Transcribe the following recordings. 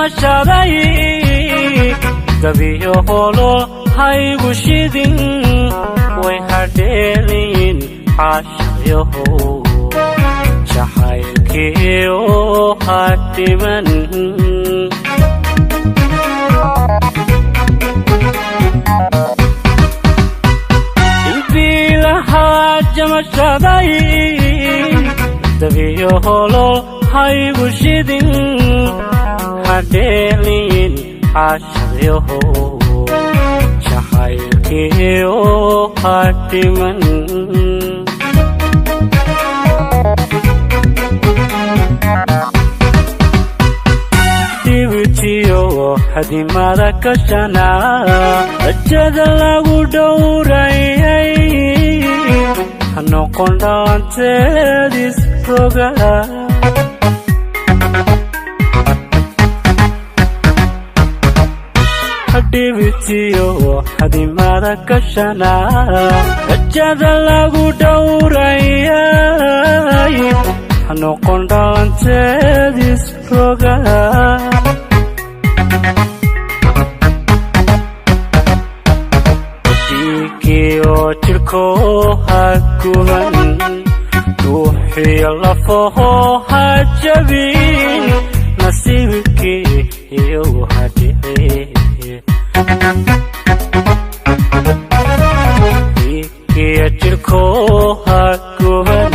jamashaday dabiyo holo haygu shidin way hadheelin cashayaho jacaylkiyo hadhiman ilbilaha jamashaday dabiyo holo haygu shidin hadheelin cashayaho jacaylkiyo hadhiman dibitiyo hadimada kashana rajada lagu dhowrayay hanoqon dhaanteedis roga dibitiyo hadimada kashana rajada lagu dhowrayay hanoqon dhaanteedis roga dhiigiyo jirko haguban ruuxiyo lafaho hajabin nasiibkiyo hadhici dhiigiyo jirko haguban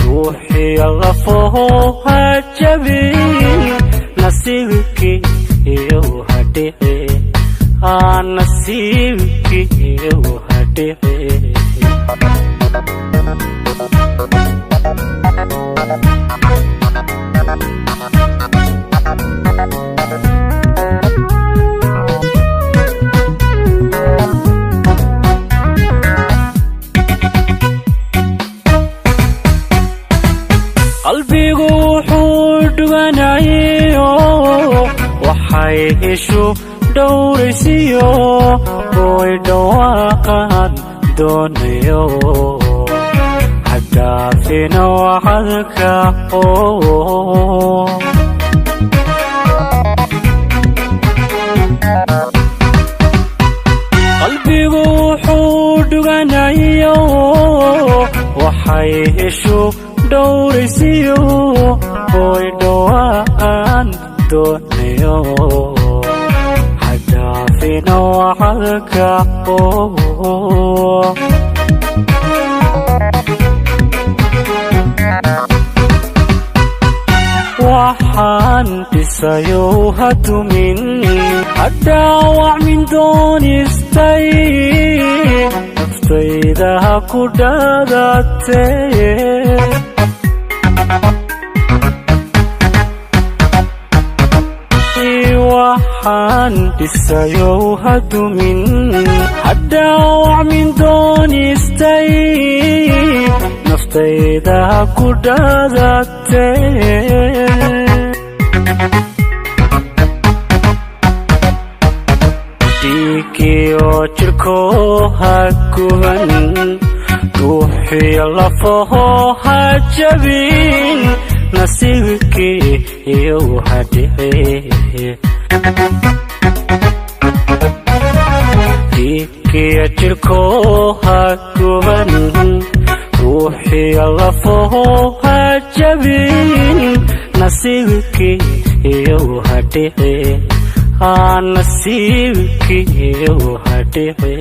ruuxiyo lafaho hajabin nasiibkiyo hadhici nasiibkiyo hadhici qalbigu wuxuu dhuganayo waxay hesho dhowraysiyo way dhawaaqan doonayo hadaafina waxadka qalbigu wuxuu dhuganayo waxay hesho dhowraysiyo way dhawaaqan doonayo hadaafina waxadka waxaan dhisayo hadumin hadhaawac min doonistay naftayda ha ku dhaadatee waxaan dhisayo hadumin hadhaawac min doonistay naftayda ha ku dhaadatee dhiigiyo jirko haguban ruuxiyo lafaho hajabin nasiibkiyo hadhici dhiigiyo jirko haguban ruuxiyo lafaho hajabin nasiibkiyo hadhici nasiibkiyo hadhici